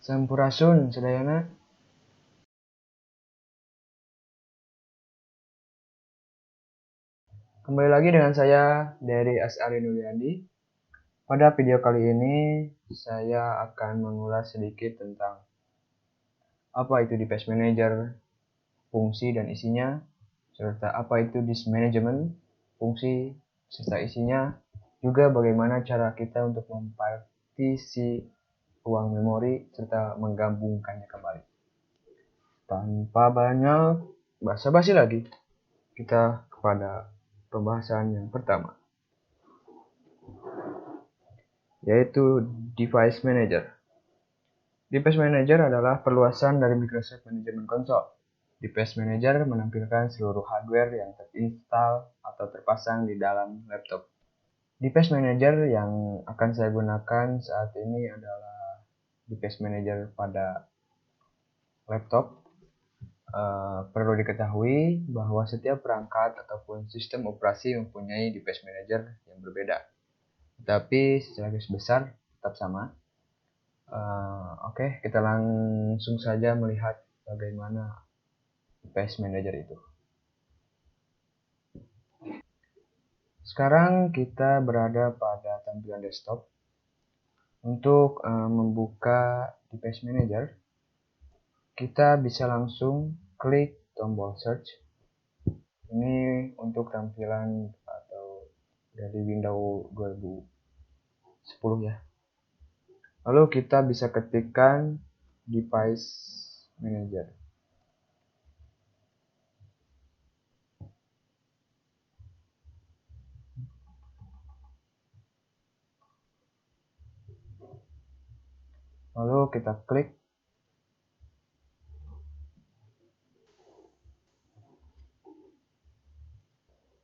Sampurasun sadayana. Kembali lagi dengan saya dari Asari Nuliandi. Pada video kali ini saya akan mengulas sedikit tentang apa itu Device Manager, fungsi dan isinya, serta apa itu Disk Management, fungsi serta isinya, juga bagaimana cara kita untuk mempartisi ruang memori serta menggabungkannya kembali. Tanpa banyak basa-basi lagi, kita kepada pembahasan yang pertama, yaitu Device Manager. Device Manager adalah perluasan dari Microsoft Management Console. Device Manager menampilkan seluruh hardware yang terinstal atau terpasang di dalam laptop. Device Manager yang akan saya gunakan saat ini adalah Device Manager pada laptop. Perlu diketahui bahwa setiap perangkat ataupun sistem operasi mempunyai Device Manager yang berbeda, tetapi secara garis besar tetap sama. Oke, kita langsung saja melihat bagaimana Device Manager itu. Sekarang kita berada pada tampilan desktop. Untuk membuka Device Manager, kita bisa langsung klik tombol search. Ini untuk tampilan atau dari Windows 2010 ya. Lalu kita bisa ketikkan Device Manager. Lalu kita klik.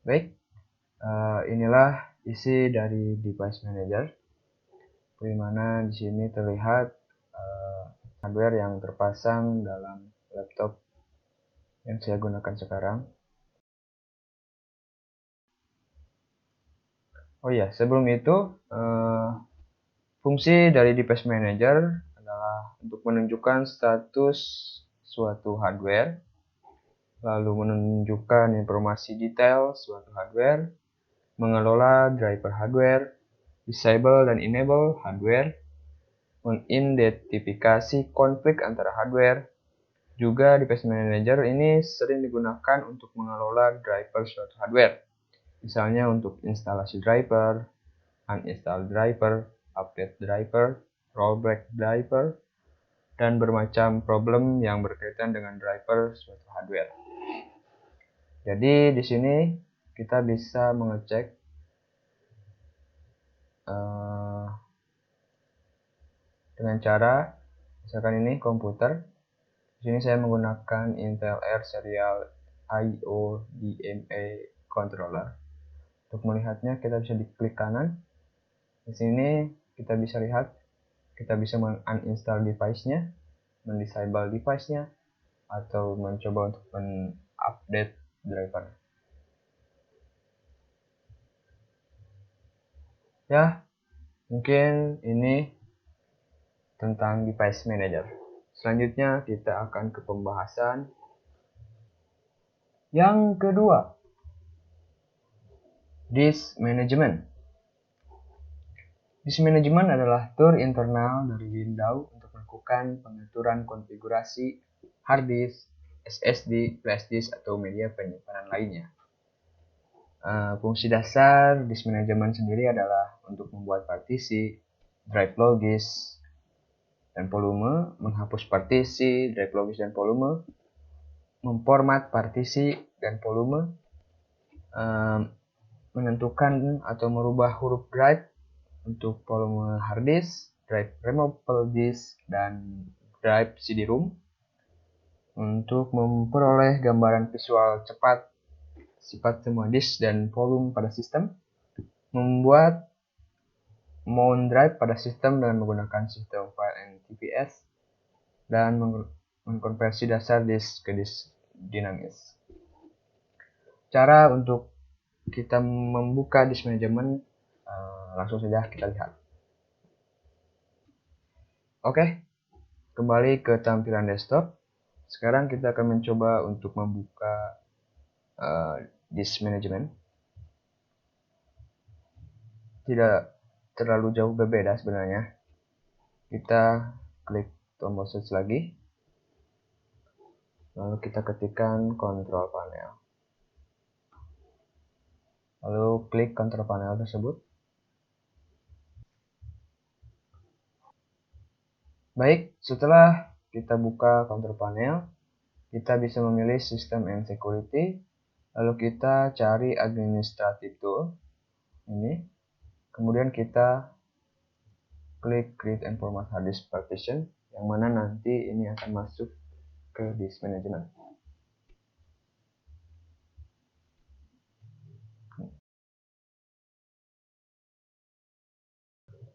Baik, inilah isi dari Device Manager, di mana di sini terlihat hardware yang terpasang dalam laptop yang saya gunakan sekarang. Oh ya, sebelum itu fungsi dari Device Manager adalah untuk menunjukkan status suatu hardware, lalu menunjukkan informasi detail suatu hardware, mengelola driver hardware, disable dan enable hardware, mengidentifikasi konflik antara hardware. Juga Device Manager ini sering digunakan untuk mengelola driver suatu hardware, misalnya untuk instalasi driver, uninstall driver, update driver, rollback driver, dan bermacam problem yang berkaitan dengan driver suatu hardware. Jadi di sini kita bisa mengecek dengan cara, misalkan ini komputer. Di sini saya menggunakan Intel R Serial I/O DMA controller. Untuk melihatnya kita bisa diklik kanan. Di sini kita bisa lihat, kita bisa uninstall device-nya, mendisable device-nya, atau mencoba untuk mengupdate driver. Ya, mungkin ini tentang Device Manager. Selanjutnya kita akan ke pembahasan yang kedua, Disk Management. Disk Management adalah tool internal dari Windows untuk melakukan pengaturan konfigurasi hard disk, SSD, flash disk, atau media penyimpanan lainnya. Fungsi dasar Disk Management sendiri adalah untuk membuat partisi, drive logis, dan volume, menghapus partisi, drive logis, dan volume, memformat partisi dan volume, menentukan atau merubah huruf drive untuk volume hard disk, drive removable disk, dan drive CD-ROM, untuk memperoleh gambaran visual cepat sifat semua disk dan volume pada sistem, membuat mount drive pada sistem dengan menggunakan sistem file and TPS, dan mengkonversi dasar disk ke disk dinamis. Cara untuk kita membuka Disk Management, langsung saja kita lihat. Oke, Kembali ke tampilan desktop. Sekarang kita akan mencoba untuk membuka disk management. Tidak terlalu jauh berbeda sebenarnya. Kita klik tombol search lagi. Lalu kita ketikkan control panel. Lalu klik control panel tersebut. Baik, setelah kita buka control panel, kita bisa memilih System and Security. Lalu kita cari Administrative Tool. Ini. Kemudian kita klik Create and Format Hard Disk Partition, yang mana nanti ini akan masuk ke disk management.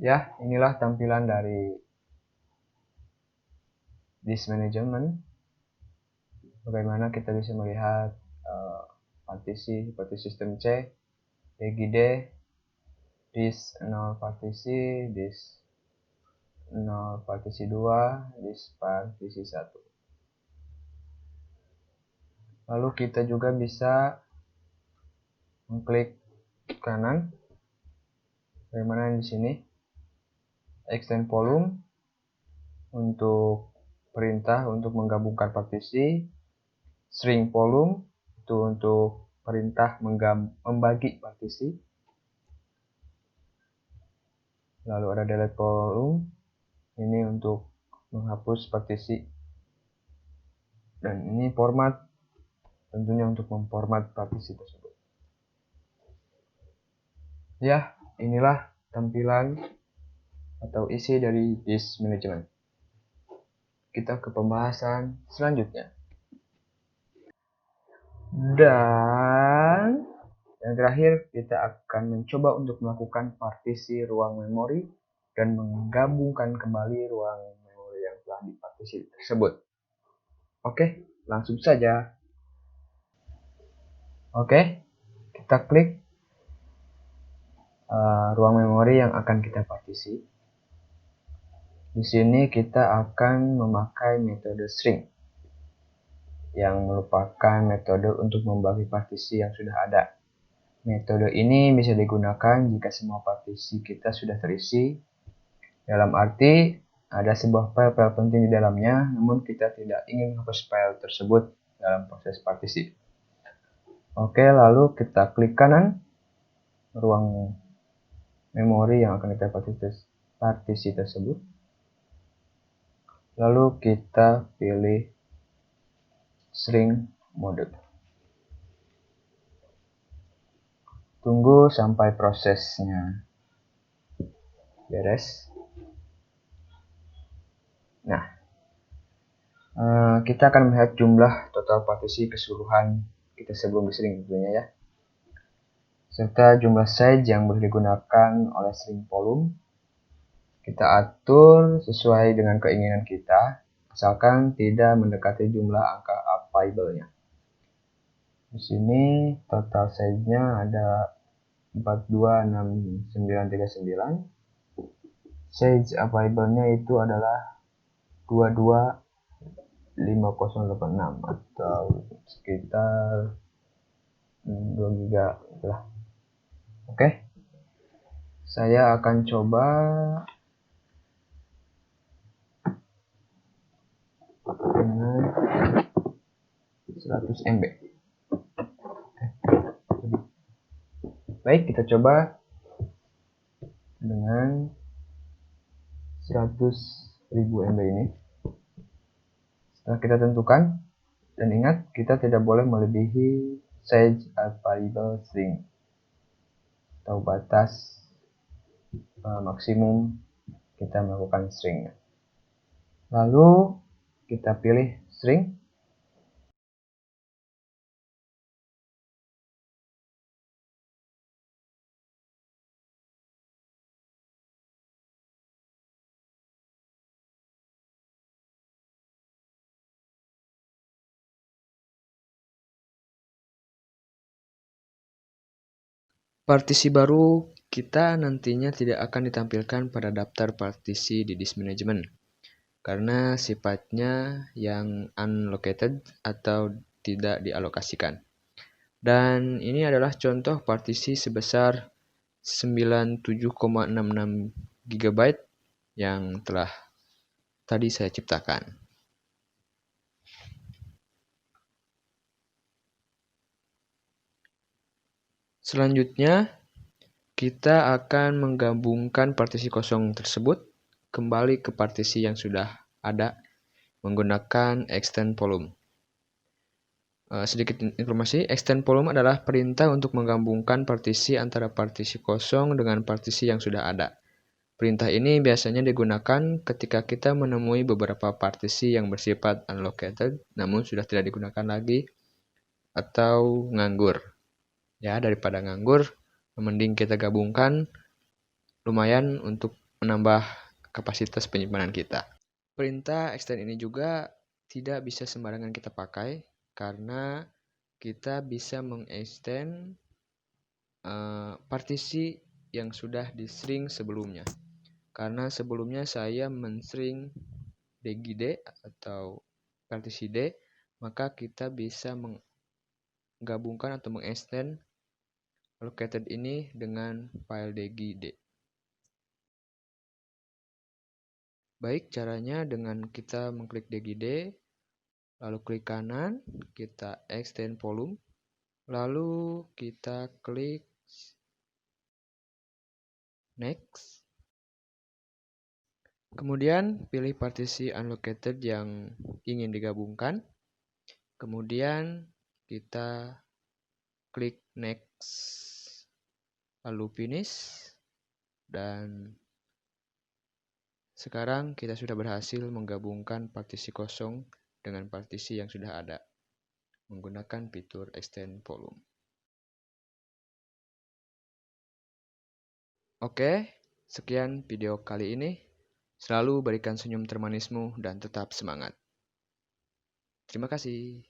Ya, inilah tampilan dari disk management. Bagaimana kita bisa melihat partisi seperti sistem C, DGD, disk 0 partisi, disk 0 partisi 2, disk partisi 1. Lalu kita juga bisa mengklik kanan, bagaimana di sini, extend volume untuk perintah untuk menggabungkan partisi, shrink volume itu untuk perintah membagi partisi, lalu ada delete volume ini untuk menghapus partisi, dan ini format tentunya untuk memformat partisi tersebut. Ya, inilah tampilan atau isi dari disk management. Kita ke pembahasan selanjutnya. Dan yang terakhir, kita akan mencoba untuk melakukan partisi ruang memori dan menggabungkan kembali ruang memori yang telah dipartisi tersebut. Oke, langsung saja. Oke, kita klik ruang memori yang akan kita partisi. Di sini kita akan memakai metode shrink, yang merupakan metode untuk membagi partisi yang sudah ada. Metode ini bisa digunakan jika semua partisi kita sudah terisi, dalam arti ada sebuah file penting di dalamnya, namun kita tidak ingin menghapus file tersebut dalam proses partisi. Oke, lalu kita klik kanan ruang memori yang akan kita partisi tersebut. Lalu kita pilih shrink mode. Tunggu sampai prosesnya beres. Nah, kita akan melihat jumlah total partisi keseluruhan kita sebelum di shrink tentunya ya, serta jumlah size yang boleh digunakan oleh shrink volume. Kita atur sesuai dengan keinginan kita, asalkan tidak mendekati jumlah angka available-nya. Di sini total size-nya ada 426939. Size available-nya itu adalah 225086 atau sekitar 2 GB lah. Oke. Saya akan coba dengan 100 MB. Baik, kita coba dengan 100.000 MB ini. Setelah kita tentukan, dan ingat kita tidak boleh melebihi size available string atau batas maksimum kita melakukan string. Lalu kita pilih string. Partisi baru kita nantinya tidak akan ditampilkan pada daftar partisi di disk management. karena sifatnya yang unallocated atau tidak dialokasikan. Dan ini adalah contoh partisi sebesar 97,66 GB yang telah tadi saya ciptakan. Selanjutnya, kita akan menggabungkan partisi kosong tersebut kembali ke partisi yang sudah ada menggunakan extend volume. Sedikit informasi, extend volume adalah perintah untuk menggabungkan partisi antara partisi kosong dengan partisi yang sudah ada. Perintah ini biasanya digunakan ketika kita menemui beberapa partisi yang bersifat unallocated namun sudah tidak digunakan lagi atau nganggur. Ya, daripada nganggur, mending kita gabungkan, lumayan untuk menambah kapasitas penyimpanan kita. Perintah extend ini juga tidak bisa sembarangan kita pakai karena kita bisa mengextend partisi yang sudah di-string sebelumnya. Karena sebelumnya saya men-string dgd atau partisi D, maka kita bisa menggabungkan atau mengextend allocated ini dengan file dgd. Baik, caranya dengan kita mengklik dgd, lalu klik kanan, kita extend volume, lalu kita klik next. Kemudian pilih partisi unallocated yang ingin digabungkan. Kemudian kita klik next, lalu finish. Dan sekarang kita sudah berhasil menggabungkan partisi kosong dengan partisi yang sudah ada menggunakan fitur extend volume. Oke, sekian video kali ini. Selalu berikan senyum termanismu dan tetap semangat. Terima kasih.